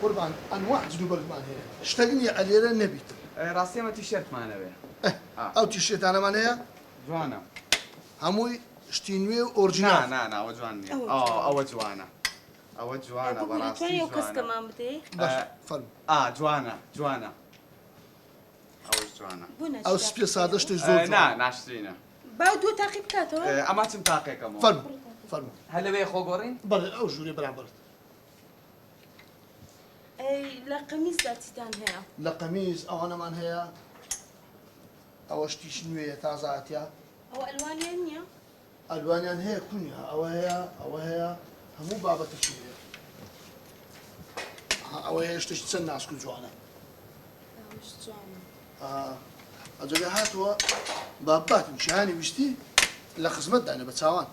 قربان انواع جنوبرمان هي اشتاقني علينا نبيت راسي ما تيشيرت معنا به او تيشيرت انا مانيا جوانا هموي شتينوي اورجينال نا او جواني او جوانا براسي تواني وكس جوانا كمان بدي باش فرم جوانا او جوانا بونا او سبي ساده شتي زور نا ناشترينا باو دو تعقيب كاتو اما تم تاقي كمو فرم هلا بي خو قورين بر او جوري برابر اي لا قميص لا تيتان هي لا قميص او انا مان هي او شتي شنويه تازاتيا او الوان ينيا الوانيان هي كنيا او هي همو بابا تشويه او هي شتي تسنى اسكو جوانا وش جوانا أجل هاتوا بابات مشاني بشتي لا خزمت أنا بتساوان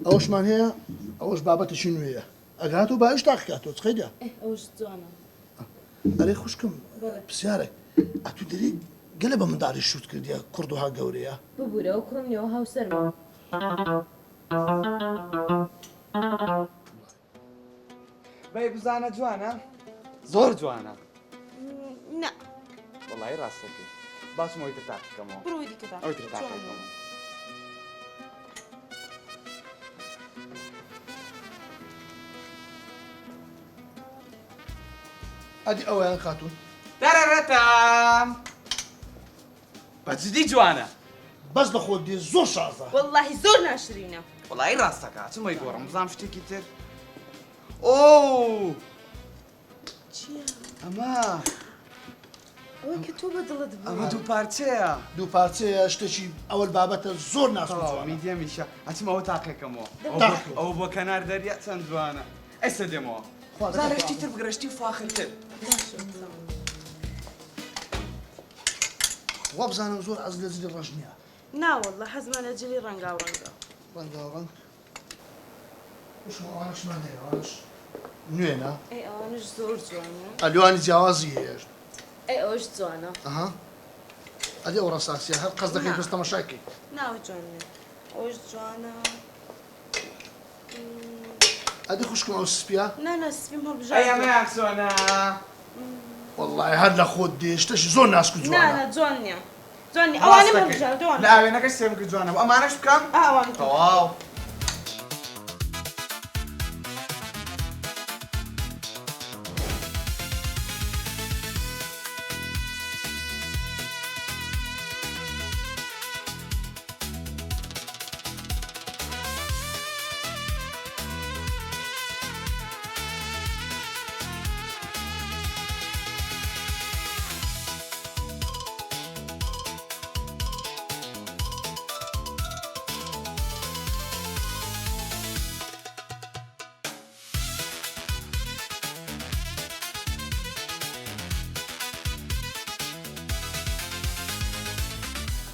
أوش من هي أوش بابات شنو هي أجهاتوا بايش تحكياتوا تخيجا ايه وش جوانا أري خوشكم بسيارة أتودري قلب من دار الشوت كرديا كردوها قوريا ببورا وكرمني وهاو سرما بي بزانا جوانا زور جوانا لا والله راسك باش مويت تاعك كمو برودي كذا او تاعك كمو أدي أوان خاتون تررتام بتزيدي جوانا بس بخود دي زور شازة والله زور ناشرينا والله راسك شو ما يقول رمضان شتي كتير اوه چيا اما او كتوبة ضلت اما دو بارتيا دو بارتي اشتشي أول بابات زور ناس ميديا ميشا اتما هو تاقي كمو او بو كنار دريا سندوانا اسدمو زارك تي بقرشتي فاخر تل وابزانا زور عزل زي الرجنيا نا والله حزم انا جلي رنقا رنقا وش ما أناش ما هي أناش نوينا اي انا زور جوانا الوان جوازي هي اي اوش جوانا اها هذه اورا اساسيه هل قصدك نعم. بس تمشاكي نا جوانا اوش جوانا هذه خوشكم او سبيا لا سبيم هو اي بجاي ما يعكسونا والله هذا خود دي اشتش زون ناس كنت لا جوانيا جواني او انا ما بجاي جوانا لا انا كش سيمك جوانا واما انا شو بكم وانا واو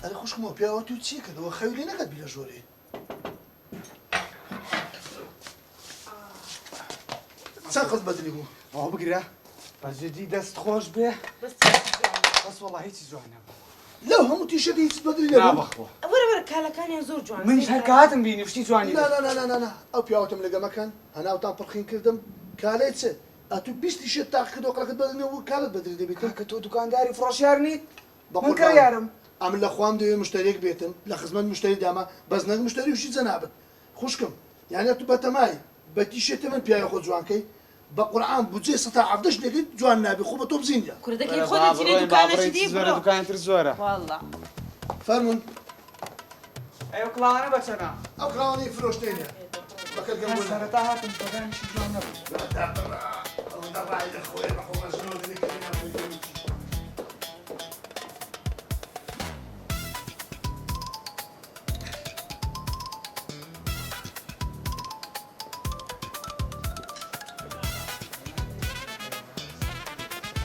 هذه خوشكم او بيا وتو تشي كذا وخيولي نقد بلا جوري ساقط بدري هو هو بقرا بس جدي دست خوش به بس بس والله هيك جوانا لا هم تيشري بدري لا لا بخو ورا كالا كان يزور جوانا من هكات مبيني وشتي جواني لا لا لا لا لا او بيا وتم لقى مكان انا وتام برخين كردم كاليتس اتو بيش تيشرت تاخذ وقلك بدري وكالت بدري دبيتم كتو دكانداري فروش يارني بقول من كريارم عامل لاخوام دي مشتريك بيتن لخدمت مشتري داما بس نك مشتري وشي زنابت خوشكم يعني تو بتماي بتيشرت من بيا ياخذ جوانكي بقرآن بوجي ستا عفدش دقيت جوان نابي خوبة توب زينجا كل ذاك يخد تجري دكانه شديد برو دكان ترزوره والله فرمون ايوه كلانا بتشنا او كراوني فروش تانية بكل جنبنا سرتها تنفذان شي جوانا ده بعد اخوي بحو مجنون اللي كلنا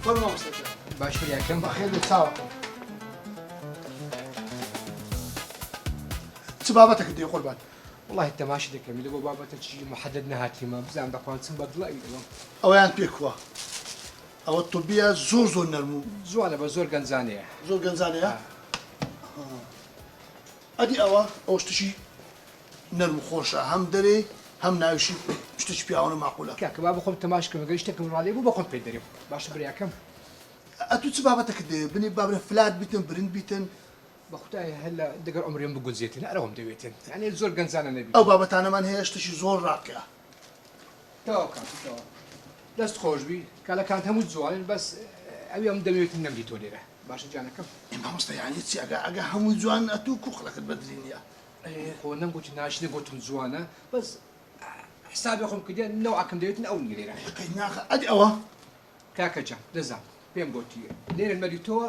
فرمون مستجاب باشوور یاکەم بخير بتساوى چ بابەتێک دێ قوربان والله تەماشا دەکەم لە بۆ بابەتێکی محەدەد نەهاتیمە بزانم دەخوانچم بەدڵی دڵم ئەویان پێکووە ئەوە تۆبیە زۆر زۆر نەرم و جوانە بە زۆر گەنجانەیە زۆر گەنجانەیە ئەدی ئەوە ئەو شتشی نەرم و خۆشە هەم دەرێ هەم ناویشی شتێکی پیاوانە ماقولە کاکە با بخۆم تەماشکەم گەی شتێکم ڕالێ بوو بە خۆم پێ دەرێم باشە براکەم ئەتو چ بابەتەکە دێ بنی بابرە فلات بیتن برند بیتن بە خودای هەلا دەگەر عمرێم بگونجێتن ئەرەوەم دەوێتن یعنی زۆر گەنجانە نەبی ئەو بابەتانەمان هەیە شتێکی زۆر ڕاکە تەواو کاکە دەست خۆشبی کالەکان هەموو جوانن بەس ئەوی ئەم دەمەوێتن نەمدی تۆ لێرە باشە جانەکەم مامۆستا یانی چی ئەگە هەمووی جوان ئەتو کوخڵەکەت بەدلی نییە خۆ نەمگوتی ناشنە گوتم جوانە بەس حسابی خۆم کردیان نەوەکەم دەوێتن ئەو لێرە قەی ناخە ئەدی ئەوە کاکە جان دەزان پێم گوتی لێرە مەری تۆوە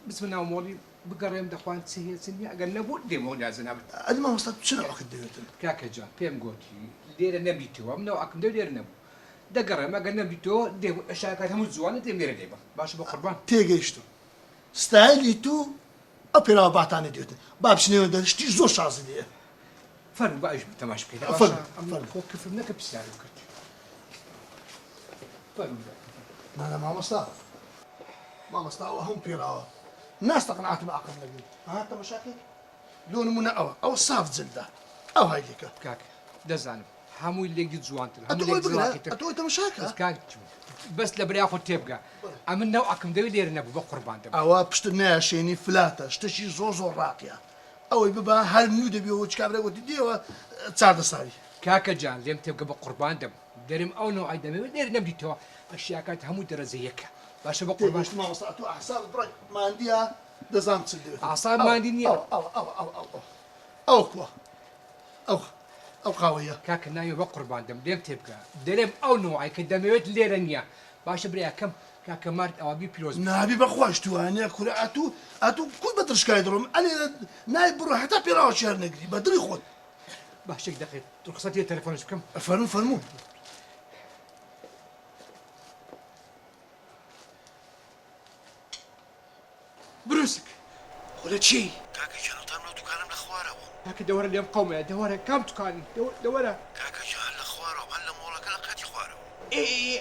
بچمە ناو مۆڵی بگەڕێم دەخوان چ هەیە چ نییە ئەگەر نەبوو دێمەوە لازنابێت ئەدی مامۆستا چ ناوەکەت دەوێتن کاکە جان پێم گوتی لێرە نەبیتەوە منەوە ئەکەم دەوێت لێرە نەبوو دەگەڕێم ئەگەر نەبیتەوە دێم ئەشاکات هەموو جوانە دێم لێرە دێبم باشە بە قوربان تێگەیشتم ستایلی تو ئەو پێراوە باتانە دێتن با بچنەوە دەشتی زۆر شازی لێ فەرمو باش تەماش بکەیت فەرمو خۆ کفرم نەکە پرسیارم کرد فەرمو نانە مامۆستا ئەوە هەم پێراوە ناستەقنعاتم عقل نەبی ها تەماشاکەی لۆ نمونە ئەوە صاف جلدە ئەو هایدێکە کاکە دەزانم هەمووی لێنگی جوانتر ئەتۆی تەماشاکە بەس لە بریا خۆ تێبگە ئەمن ناو ئەکەم دەوێت لێرە نەبوو بە قوربان دەبم ئەوە پشت نایشێنی فلاتە شتێکی زۆر ڕاقیە ئەوەی ببا هەر نو دەبیەوە چکابرە وتی دێوە چاردە ساوی کاکە جان لێم تێبگە بە قوربان دەم دەرم ئەو نەوە ئای دەمەوێت لێرە نەبیتەوە ئەشیاکات هەموو دەرەجە یەکە باشە بە قوربان مامۆستا ئەتۆ ئەحساب بڕێک ماندیە دەزانم چ دەوێت ئاسان ماندی نییە ئەو کووە ئەو قاوەیە کاکە ناوی بە قوربان دەم لێم تێبگە دەرێم ئەو نەوەی کە دەمەوێت لێرە نییە باشە براکەم کاکە مارد ئەوابی پیرۆز نابی بەخواش توانێ کورە ئەتوو کوی بە ترشکای دڕۆم ئەلێ نای بڕۆ هەتا پێراوە شێر نەگری بە دڵی خۆت باشێک دەقێت ڕخسەتی تەلەفۆنش بکەم فەرموو بروسک خۆلە چی کاکە جانتان لە دوکانم لە خوارەوە کاکە دەوەرە لێم قەومەیە دەوەرە کام توکانی دەوەرە کاکە جان لە خوارەوە هەن لە مۆڵەکە لە قاتی خوارەوە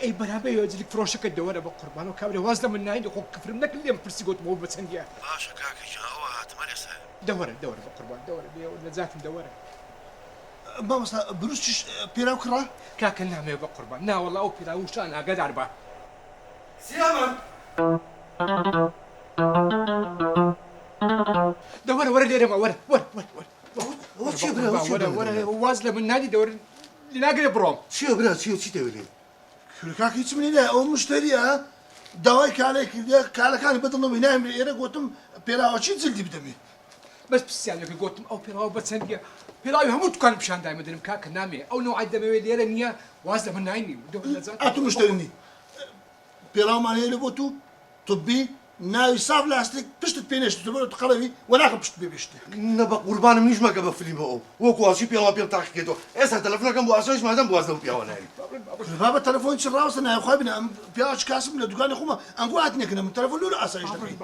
ئەی بەرابەیە جلک فرۆشەکە دەوەرە بە قوربان و کابرا واز لە من ناین خۆ کفرم نەکرد لێم پرسی گوتمەوە بە چەندیە باشە کاکە جان ئەوە هاتمە لێسە دەوەرە بە قوربان دەوەرە لێوە نەجاتم دەوەرە مامۆستا بروسیش پێراو کڕا کاکە نامەوێ بە قوربان ناوەڵا ئەو پیراوشان ئاگادار بە سیامم دەوەرە وەرە لێرەمە وەرە وەرە واز لە من نادی دەوەرە ناگرێ بڕۆم چیە برا چی دەوێت کاکە هیچ منی لە ئەو مشتریە داوای کالێک کردێ کالەکانی بەدڵەوەی نایم ئێرە گوتم پێراوەچی جلدی بدەمێ بەس پرسیارەکە گوتم ئەو پێراوە بە چەندیە پێراوی هەموو دوکان پیشان دایمەدەنم کاکە نامێ ئەو نوعی دەمەوێت لێرە نییە واز لە من ناینی ئەتو مشترینی پێراومان هەیە لە بۆ توبی ناوی ساف لاستێک پشتت پێنێشت بەرە قەڵەوی وەناکە پشت بێشتی نە بە قوربانم نیشمەکە بە فلیمە ئەو وەکو ئاچی پێڵا پێم تاقیکێتەوە ئێستا تەلەفۆنەکەم بۆ ئاسۆیش مادەم بواز لەم پیاوە ناوی بابە تەلەفۆن چ ڕاوەستە نایخوای بنە ئەم پیاوەش کاسم لە دوکانی خۆمە ئەنگو هاتنێکنە من تەلەفۆن لۆ لە ئاسایش دەکەی